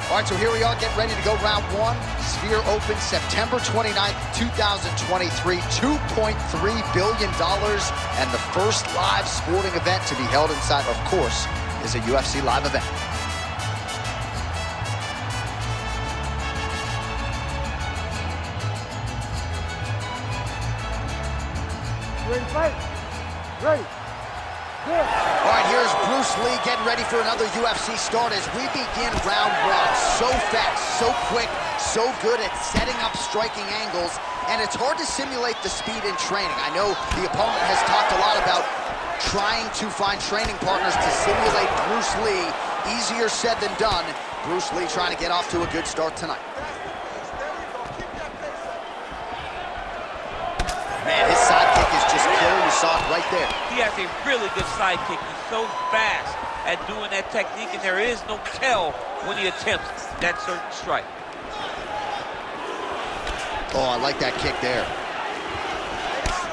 All right, so here we are, getting ready to go round one. Sphere Open, September 29th, 2023, $2.3 billion, and the first live sporting event to be held inside, of course, is a UFC live event. Ready to fight? Ready. Good. All right, here's Bruce Lee getting ready for another UFC start as we begin round one. So fast, so quick, so good at setting up striking angles, and it's hard to simulate the speed in training. I know the opponent has talked a lot about trying to find training partners to simulate Bruce Lee. Easier said than done. Bruce Lee trying to get off to a good start tonight. Man, his sidekick is just killer. You saw it right there. He has a really good sidekick. He's so fast at doing that technique, and there is no tell when he attempts that certain strike. Oh, I like that kick there.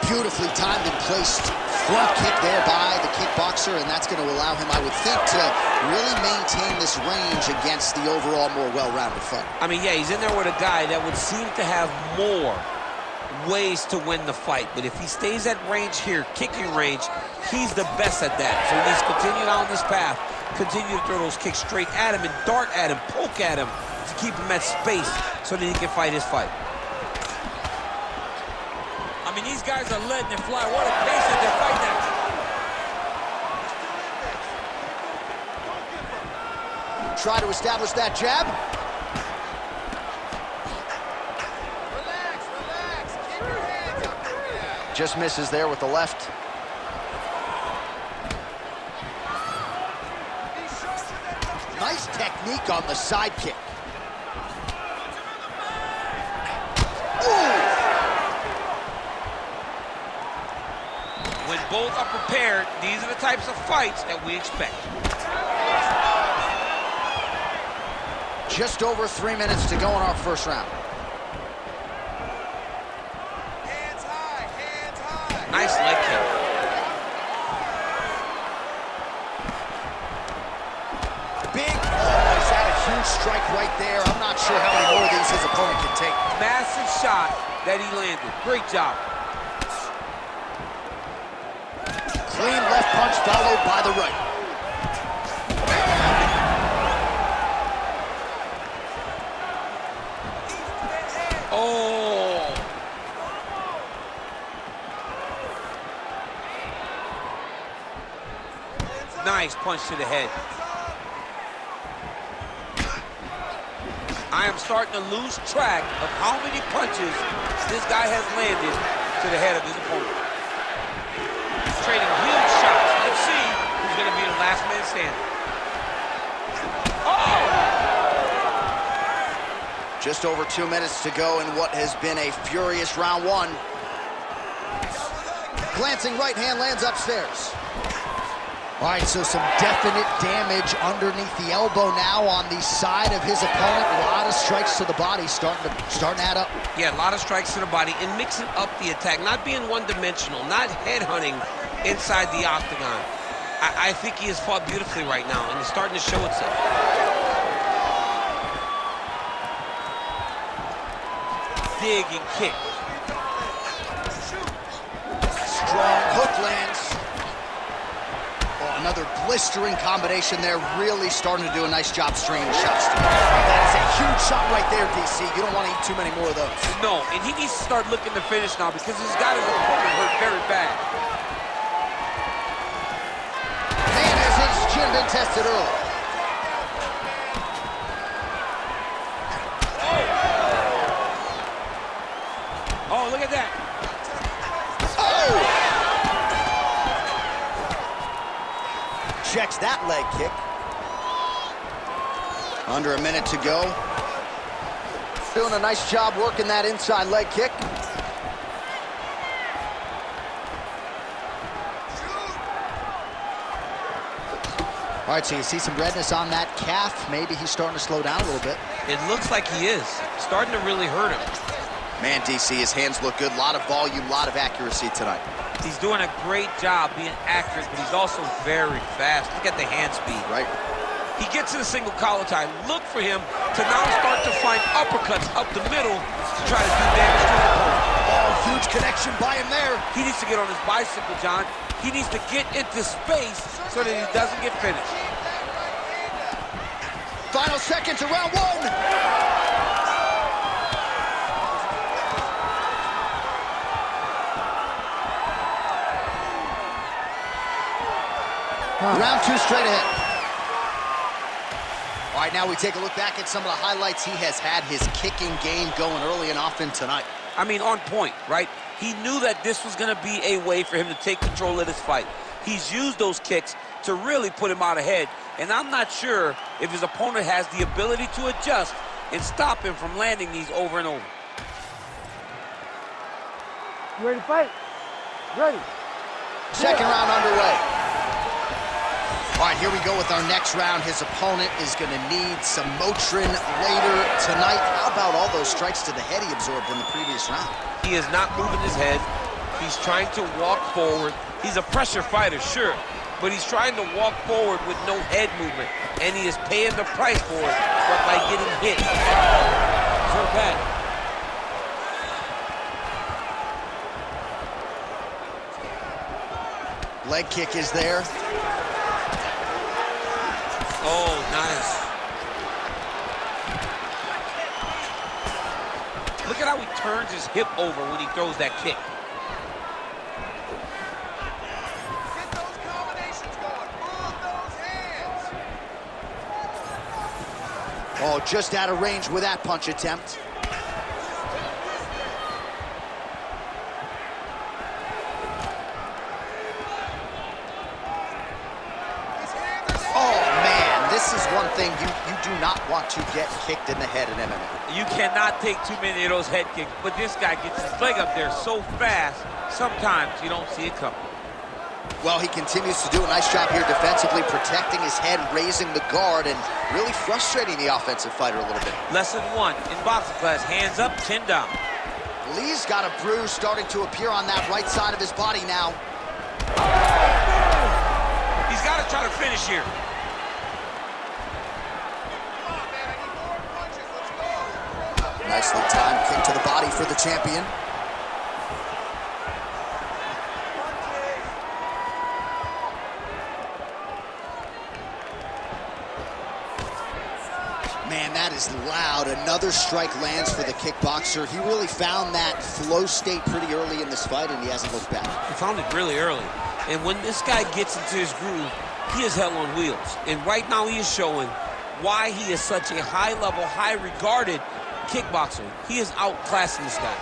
Beautifully timed and placed front kick there by the kickboxer, and that's going to allow him, I would think, to really maintain this range against the overall more well-rounded fight. I mean, yeah, he's in there with a guy that would seem to have more ways to win the fight, but if he stays at range here, kicking range, he's the best at that. So he needs to continue down this path, continue to throw those kicks straight at him and dart at him, poke at him to keep him at space so that he can fight his fight. I mean, these guys are letting it fly. What a pace that they're fighting at. Try to establish that jab. Just misses there with the left. Nice technique on the side kick. Ooh. When both are prepared, these are the types of fights that we expect. Just over 3 minutes to go in our first round. Nice leg kick. Big, oh, he's had a huge strike right there. I'm not sure how many more of these his opponent can take. Massive shot that he landed. Great job. Clean left punch followed by the right. Oh. Nice punch to the head. I am starting to lose track of how many punches this guy has landed to the head of his opponent. He's trading huge shots. Let's see who's going to be the last man standing. Oh! Just over 2 minutes to go in what has been a furious round one. Glancing right hand lands upstairs. All right, so some definite damage underneath the elbow now on the side of his opponent. A lot of strikes to the body starting to add up. Yeah, a lot of strikes to the body and mixing up the attack, not being one-dimensional, not headhunting inside the octagon. I think he has fought beautifully right now, and it's starting to show itself. Dig and kick. Strong hook lands. Another blistering combination there, really starting to do a nice job stringing the shots. That is a huge shot right there, DC. You don't want to eat too many more of those. No, and he needs to start looking to finish now because he's got his opponent hurt very bad. Man, has his chin been tested early. Oh, look at that. Oh! Checks that leg kick. Under a minute to go. Doing a nice job working that inside leg kick. All right, so you see some redness on that calf. Maybe he's starting to slow down a little bit. It looks like he is. Starting to really hurt him. Man, DC, his hands look good. A lot of volume, a lot of accuracy tonight. He's doing a great job being accurate, but he's also very fast. Look at the hand speed. Right. He gets in a single collar tie. Look for him to now start to find uppercuts up the middle to try to do damage to the opponent. Oh, huge connection by him there. He needs to get on his bicycle, John. He needs to get into space so that he doesn't get finished. Final seconds of round one. Round two straight ahead. All right, now we take a look back at some of the highlights. He has had his kicking game going early and often tonight. I mean, on point, right? He knew that this was going to be a way for him to take control of this fight. He's used those kicks to really put him out ahead, and I'm not sure if his opponent has the ability to adjust and stop him from landing these over and over. You ready to fight? Ready. Second round underway. All right, here we go with our next round. His opponent is going to need some Motrin later tonight. How about all those strikes to the head he absorbed in the previous round? He is not moving his head. He's trying to walk forward. He's a pressure fighter, sure, but he's trying to walk forward with no head movement, and he is paying the price for it, but by getting hit. So bad. Leg kick is there. Oh, nice. Look at how he turns his hip over when he throws that kick. Get those combinations going. Move those hands. Oh, just out of range with that punch attempt. One thing you do not want to get kicked in the head in MMA. You cannot take too many of those head kicks, but this guy gets his leg up there so fast, sometimes you don't see it coming. Well, he continues to do a nice job here defensively, protecting his head, raising the guard, and really frustrating the offensive fighter a little bit. Lesson one in boxing class, hands up, chin down. Lee's got a bruise starting to appear on that right side of his body now. He's got to try to finish here. Nicely timed kick to the body for the champion. Man, that is loud. Another strike lands for the kickboxer. He really found that flow state pretty early in this fight, and he hasn't looked back. He found it really early. And when this guy gets into his groove, he is hell on wheels. And right now he is showing why he is such a high-level, high-regarded kickboxer. He is outclassing this guy.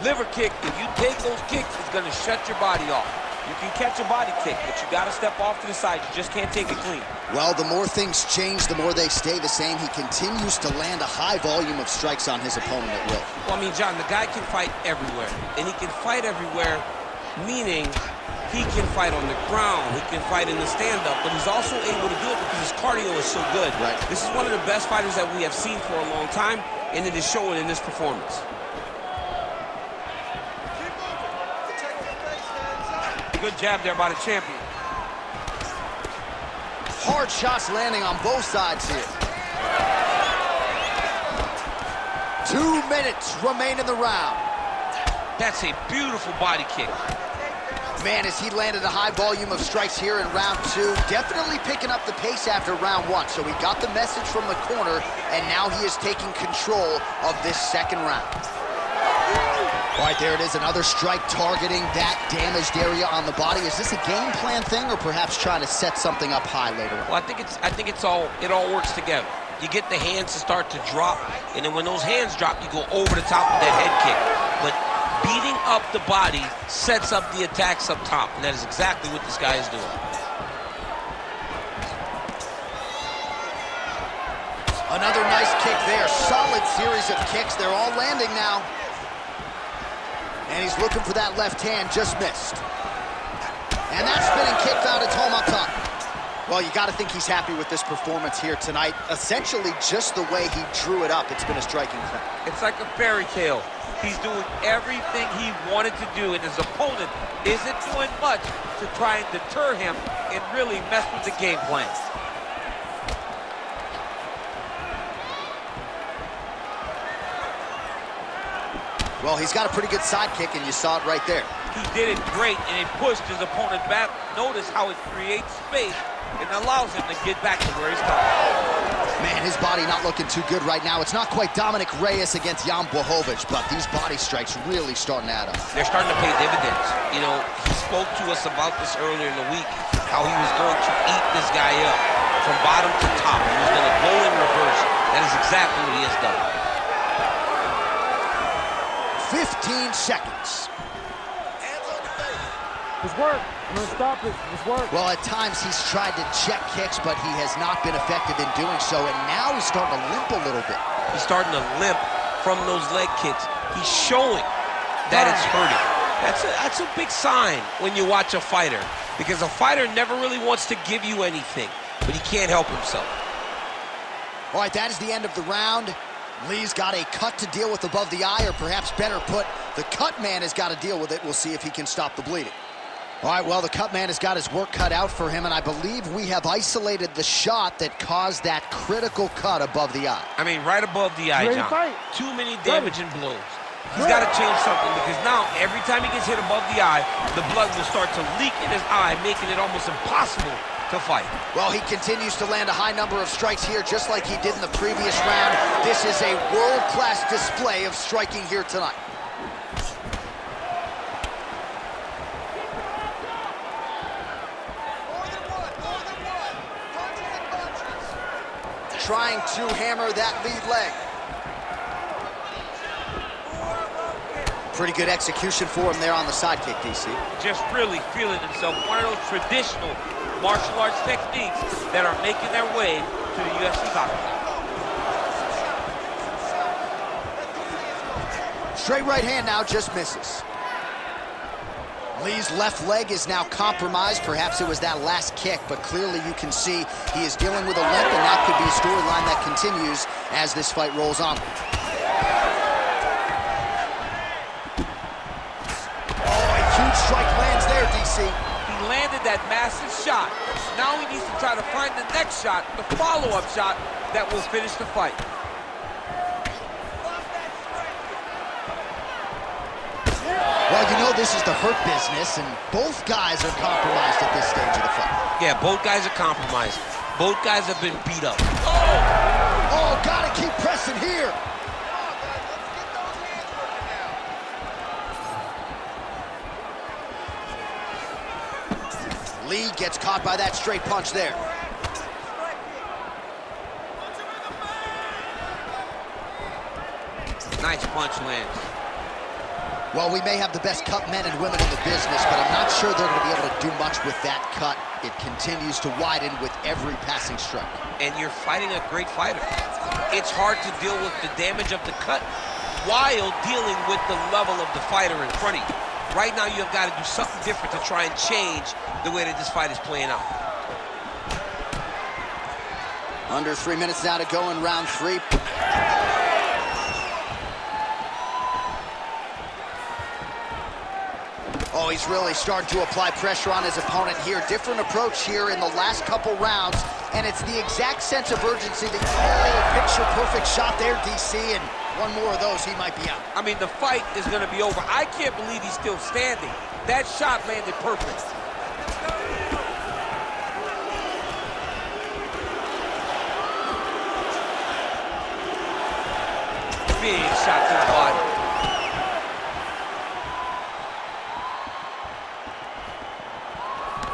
Liver kick, if you take those kicks, it's going to shut your body off. You can catch a body kick, but you got to step off to the side. You just can't take it clean. Well, the more things change, the more they stay the same. He continues to land a high volume of strikes on his opponent at will. Well, I mean, John, the guy can fight everywhere. And he can fight everywhere, meaning he can fight on the ground, he can fight in the stand-up, but he's also able to do it because his cardio is so good. Right. This is one of the best fighters that we have seen for a long time, and it is showing in this performance. Good jab there by the champion. Hard shots landing on both sides here. 2 minutes remain in the round. That's a beautiful body kick. Man, as he landed a high volume of strikes here in round two, definitely picking up the pace after round one. So he got the message from the corner, and now he is taking control of this second round. All right, there it is, another strike targeting that damaged area on the body. Is this a game plan thing, or perhaps trying to set something up high later on? Well, I think it all works together. You get the hands to start to drop, and then when those hands drop, you go over the top of that head kick. But beating up the body sets up the attacks up top, and that is exactly what this guy is doing. Another nice kick there. Solid series of kicks. They're all landing now. And he's looking for that left hand, just missed. And that spinning kick found its home up top. Well, you got to think he's happy with this performance here tonight. Essentially, just the way he drew it up, it's been a striking thing. It's like a fairy tale. He's doing everything he wanted to do, and his opponent isn't doing much to try and deter him and really mess with the game plan. Well, he's got a pretty good sidekick, and you saw it right there. He did it great, and it pushed his opponent back. Notice how it creates space and allows him to get back to where he's coming. Man, his body not looking too good right now. It's not quite Dominic Reyes against Jan Blachowicz, but these body strikes really starting to add up. They're starting to pay dividends. You know, he spoke to us about this earlier in the week, how he was going to eat this guy up from bottom to top. He was going to go in reverse. That is exactly what he has done. 15 seconds. It's work. I'm gonna stop it. It's work. Well, at times he's tried to check kicks, but he has not been effective in doing so, and now he's starting to limp a little bit. He's starting to limp from those leg kicks. He's showing that it's hurting. That's a big sign when you watch a fighter, because a fighter never really wants to give you anything, but he can't help himself. All right, that is the end of the round. Lee's got a cut to deal with above the eye, or perhaps better put, the cut man has got to deal with it. We'll see if he can stop the bleeding. All right, well, the cut man has got his work cut out for him, and I believe we have isolated the shot that caused that critical cut above the eye. I mean, right above the eye, John. Too many damaging blows. He's got to change something, because now every time he gets hit above the eye, the blood will start to leak in his eye, making it almost impossible to fight. Well, he continues to land a high number of strikes here, just like he did in the previous round. This is a world-class display of striking here tonight. Trying to hammer that lead leg. Pretty good execution for him there on the sidekick, DC. Just really feeling himself. One of those traditional martial arts techniques that are making their way to the UFC octagon. Straight right hand now just misses. Lee's left leg is now compromised. Perhaps it was that last kick, but clearly you can see he is dealing with a limp, and that could be a storyline that continues as this fight rolls on. Oh, a huge strike lands there, DC. He landed that massive shot. Now he needs to try to find the next shot, the follow-up shot that will finish the fight. Well, you know this is the hurt business, and both guys are compromised at this stage of the fight. Yeah, both guys are compromised. Both guys have been beat up. Oh, gotta keep pressing here. Lee gets caught by that straight punch there. Nice punch lands. Well, we may have the best cut men and women in the business, but I'm not sure they're going to be able to do much with that cut. It continues to widen with every passing strike. And you're fighting a great fighter. It's hard to deal with the damage of the cut while dealing with the level of the fighter in front of you. Right now, you've got to do something different to try and change the way that this fight is playing out. Under 3 minutes now to go in round 3. Oh, he's really starting to apply pressure on his opponent here. Different approach here in the last couple rounds, and it's the exact sense of urgency that, oh, picture-perfect shot there, DC, and one more of those, he might be out. I mean, the fight is going to be over. I can't believe he's still standing. That shot landed perfect. Big shot to the body.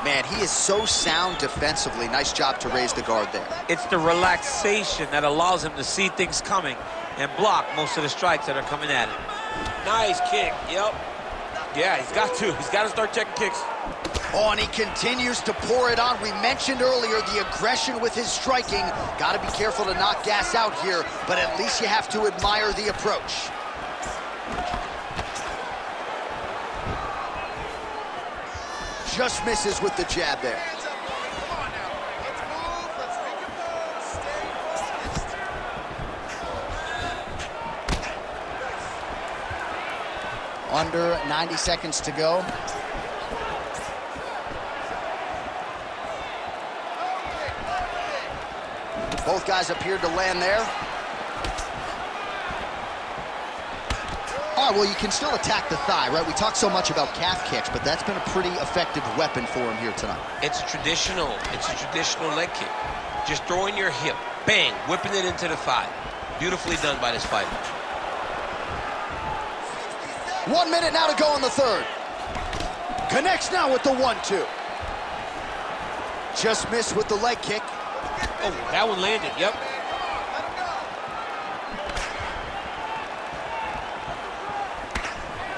Man, he is so sound defensively. Nice job to raise the guard there. It's the relaxation that allows him to see things coming and block most of the strikes that are coming at him. Nice kick, yep. Yeah, he's got to. He's got to start checking kicks. Oh, and he continues to pour it on. We mentioned earlier the aggression with his striking. Got to be careful to not gas out here, but at least you have to admire the approach. Just misses with the jab there. under 90 seconds to go. Both guys appeared to land there. All right, well, you can still attack the thigh, right? We talk so much about calf kicks, but that's been a pretty effective weapon for him here tonight. It's a traditional leg kick. Just throwing your hip, bang, whipping it into the thigh. Beautifully done by this fighter. 1 minute now to go in the third. Connects now with the 1-2. Just missed with the leg kick. Oh, that one landed, yep.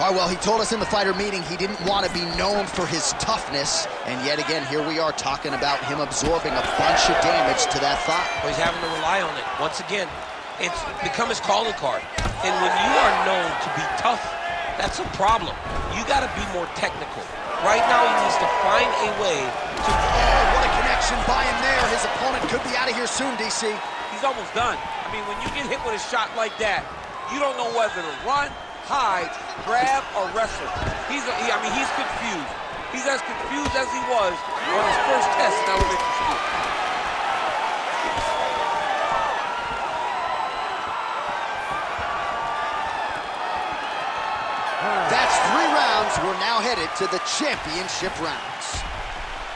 All right, well, he told us in the fighter meeting he didn't want to be known for his toughness, and yet again, here we are talking about him absorbing a bunch of damage to that thigh. Well, he's having to rely on it. Once again, it's become his calling card. And when you are known to be tough, that's a problem. You got to be more technical. Right now, he needs to find a way to... Oh, what a connection by him there. His opponent could be out of here soon, DC. He's almost done. I mean, when you get hit with a shot like that, you don't know whether to run, hide, grab, or wrestle. He's confused. He's as confused as he was on his first test in elementary school. That's 3 rounds. We're now headed to the championship rounds.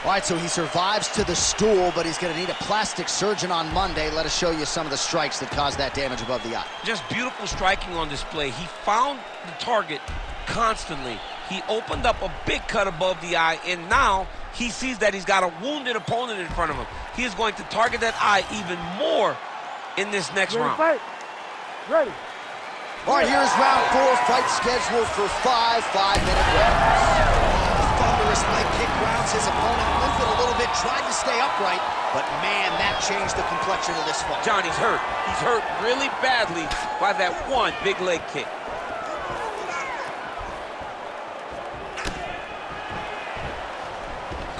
All right, so he survives to the stool, but he's going to need a plastic surgeon on Monday. Let us show you some of the strikes that caused that damage above the eye. Just beautiful striking on display. He found the target constantly. He opened up a big cut above the eye, and now he sees that he's got a wounded opponent in front of him. He is going to target that eye even more in this next round. Fight. Ready. All right, here's round 4. Fight scheduled for 5 5-minute rounds. Thunderous leg kick grounds his opponent, limping a little bit, tried to stay upright, but man, that changed the complexion of this fight. Johnny's hurt. He's hurt really badly by that one big leg kick.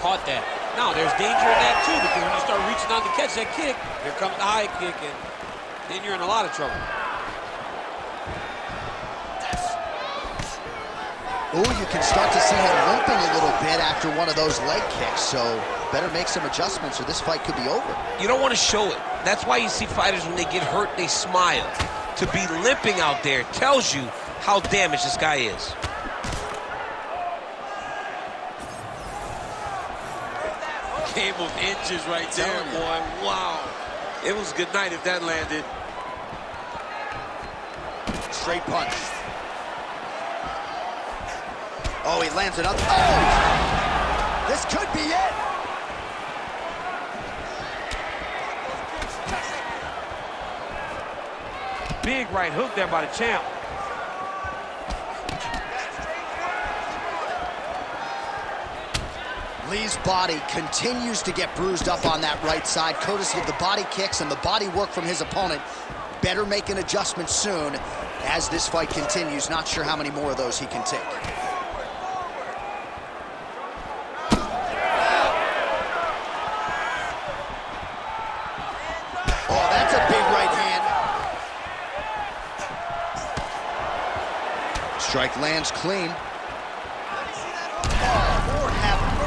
Caught that. Now, there's danger in that too, because when you start reaching out to catch that kick, here comes the high kick, and then you're in a lot of trouble. Oh, you can start to see him limping a little bit after one of those leg kicks, so better make some adjustments or this fight could be over. You don't want to show it. That's why you see fighters, when they get hurt, they smile. To be limping out there tells you how damaged this guy is. Game of inches right there, boy. Wow. It was good night if that landed. Straight punch. Oh, he lands another. Oh! This could be it. Big right hook there by the champ. Lee's body continues to get bruised up on that right side, courtesy of the body kicks and the body work from his opponent. Better make an adjustment soon as this fight continues. Not sure how many more of those he can take. Oh, that's a big right hand. Strike lands clean.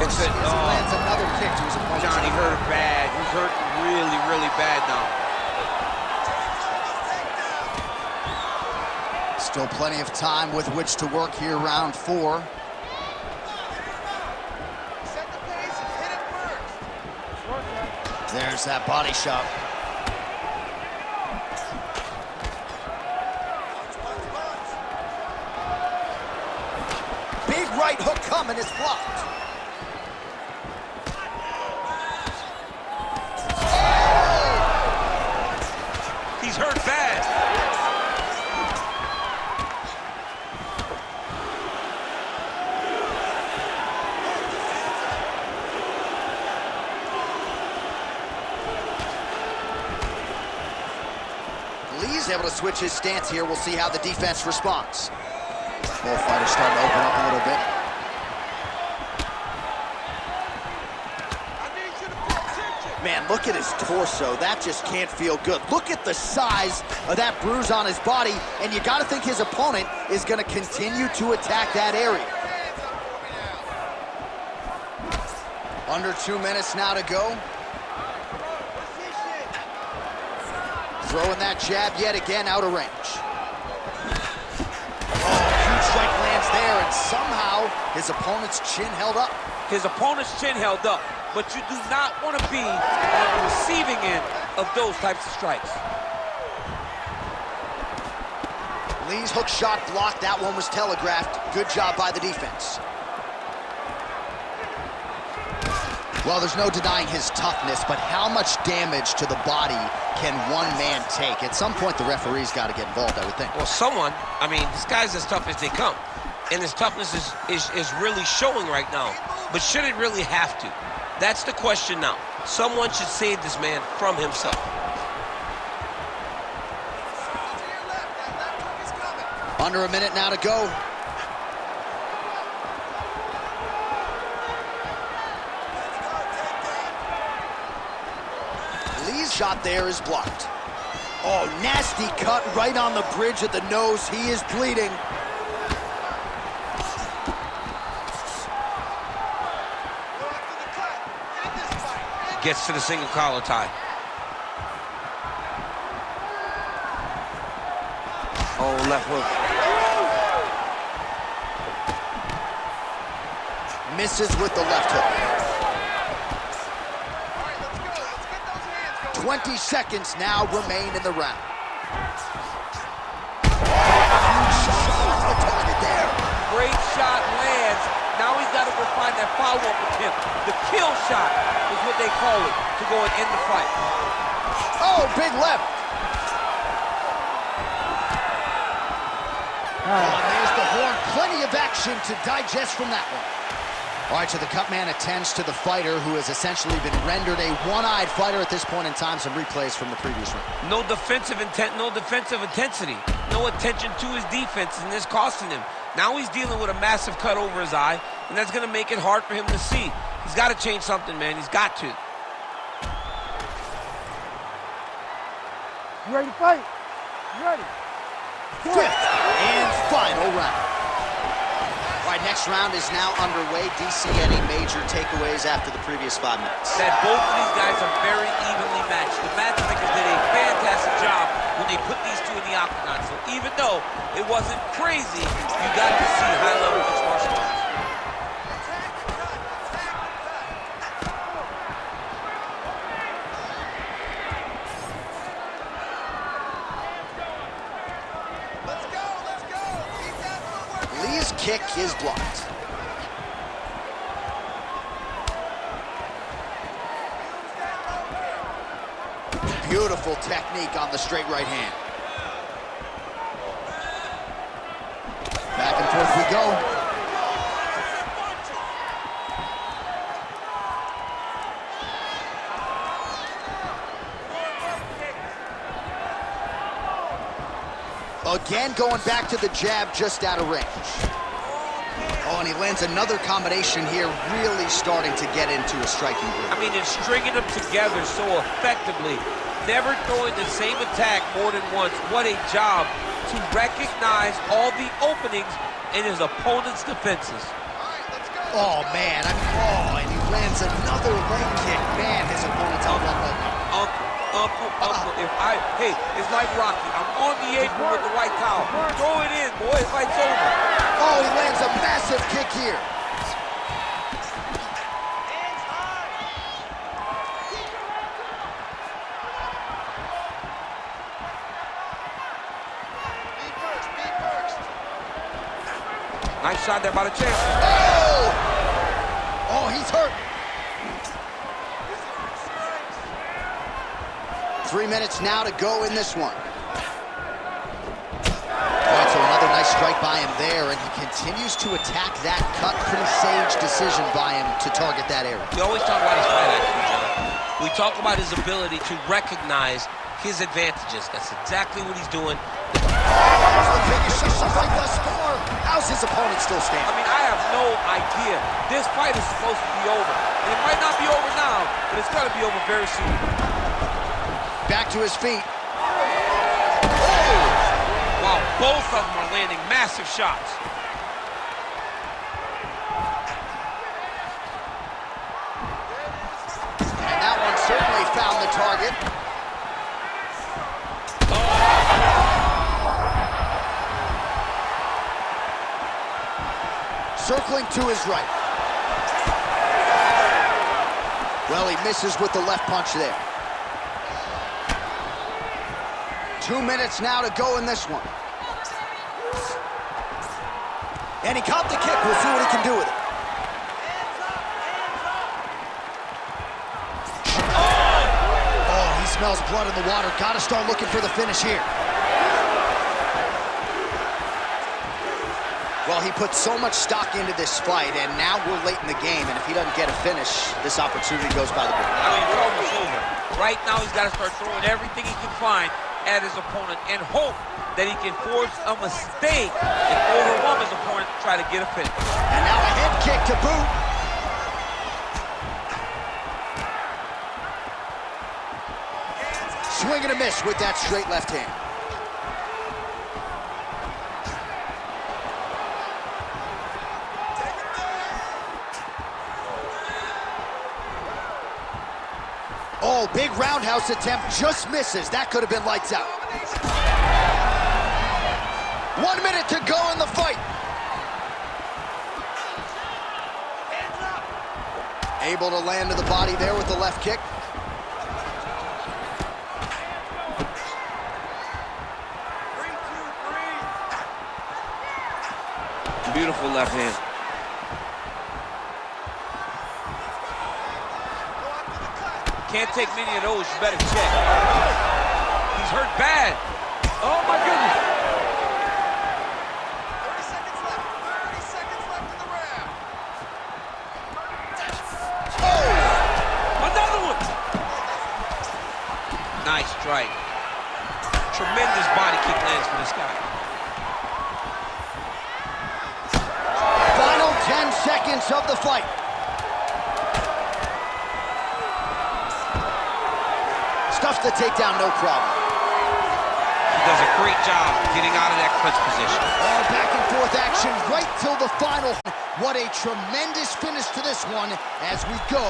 It's it. He lands another kick to his opponent. Johnny hurt bad. He's hurt really, really bad now. Still plenty of time with which to work here, round 4. Set the pace and hit it first. There's that body shot. Big right hook coming, it's blocked. He's hurt bad. Lee's able to switch his stance here. We'll see how the defense responds. Both fighters starting to open up a little bit. I need you to pay attention. Man, look at his torso. That just can't feel good. Look at the size of that bruise on his body, and you got to think his opponent is going to continue to attack that area. Under 2 minutes now to go. Throwing that jab yet again out of range. Oh, huge strike lands there, and somehow his opponent's chin held up. His opponent's chin held up, but you do not want to be on the receiving end of those types of strikes. Lee's hook shot blocked. That one was telegraphed. Good job by the defense. Well, there's no denying his toughness, but how much damage to the body can one man take? At some point, the referee's got to get involved, I would think. Well, someone, I mean, this guy's as tough as they come. And his toughness is really showing right now. But should it really have to? That's the question now. Someone should save this man from himself. Under a minute now to go. Lee's shot there is blocked. Oh, nasty cut right on the bridge of the nose. He is bleeding. Gets to the single collar tie. Oh, left hook. Misses with the left hook. 20 seconds now remain in the round. Huge shot off the target there. Great shot lands. Now he's got to go find that follow-up attempt. The kill shot is what they call it, to go and end the fight. Oh, big left. Oh, and there's the horn. Plenty of action to digest from that one. All right, so the cut man attends to the fighter who has essentially been rendered a one-eyed fighter at this point in time. Some replays from the previous round. No defensive intent, no defensive intensity. No attention to his defense, and this costing him. Now he's dealing with a massive cut over his eye, and that's going to make it hard for him to see. He's got to change something, man. He's got to. You ready to fight? You ready? Fifth and final round. All right, next round is now underway. DC, any major takeaways after the previous 5 minutes? That both of these guys are very evenly matched. The matchmakers did a fantastic job when they put these two in the octagon. So even though it wasn't crazy, you got to see high-level mixed martial arts. Lee's kick is blocked. Beautiful technique on the straight right hand. Back and forth we go. Again, going back to the jab just out of range. Oh, and he lands another combination here, really starting to get into a striking groove. I mean, it's stringing them together so effectively, never throwing the same attack more than once. What a job to recognize all the openings in his opponent's defenses. Oh, man, and he lands another leg kick. Man, his opponent's on one leg. Uncle, hey, it's like Rocky. I'm on the apron with the white towel. Throw it in, boy, the fight's over. Oh, he lands a massive kick here. Nice shot there by the champ. Oh, he's hurt. 3 minutes now to go in this one. All right, so another nice strike by him there, and he continues to attack that cut. Pretty sage decision by him to target that area. We always talk about his fight IQ, John. We talk about his ability to recognize his advantages. That's exactly what he's doing. There's the finish of the fight thus far. How's his opponent still I standing? mean, I have no idea. This fight is supposed to be over. And it might not be over now, but it's going to be over very soon. Back to his feet. Wow, both of them are landing massive shots. And that one certainly found the target. Circling to his right. Well, he misses with the left punch there. 2 minutes now to go in this one. And he caught the kick. We'll see what he can do with it. Oh, he smells blood in the water. Got to start looking for the finish here. Well, he put so much stock into this fight, and now we're late in the game, and if he doesn't get a finish, this opportunity goes by the board. I mean, it's almost over. Right now, he's got to start throwing everything he can find at his opponent and hope that he can force a mistake and overwhelm his opponent to try to get a finish. And now a head kick to boot. Swing and a miss with that straight left hand. Oh, big roundhouse attempt, just misses. That could have been lights out. 1 minute to go in the fight. Able to land to the body there with the left kick. Beautiful left hand. Can't take many of those, you better check. He's hurt bad. Oh my goodness. 30 seconds left. 30 seconds left in the round. Oh! Another one! Nice strike. Tremendous body kick lands for this guy. Final 10 seconds of the fight. Stuffs the takedown, no problem. He does a great job getting out of that clinch position. All back and forth action right till the final. What a tremendous finish to this one as we go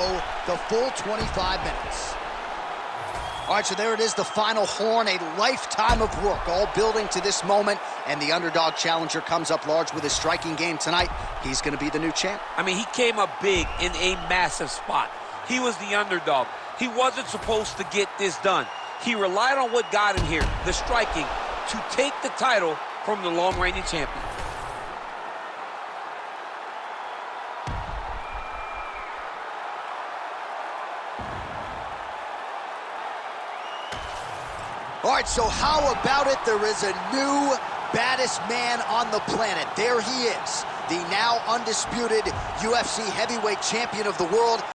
the full 25 minutes. All right, so there it is, the final horn, a lifetime of work, all building to this moment, and the underdog challenger comes up large with his striking game tonight. He's going to be the new champ. I mean, he came up big in a massive spot. He was the underdog. He wasn't supposed to get this done. He relied on what got him here, the striking, to take the title from the long-reigning champion. All right, so how about it? There is a new baddest man on the planet. There he is, the now undisputed UFC heavyweight champion of the world.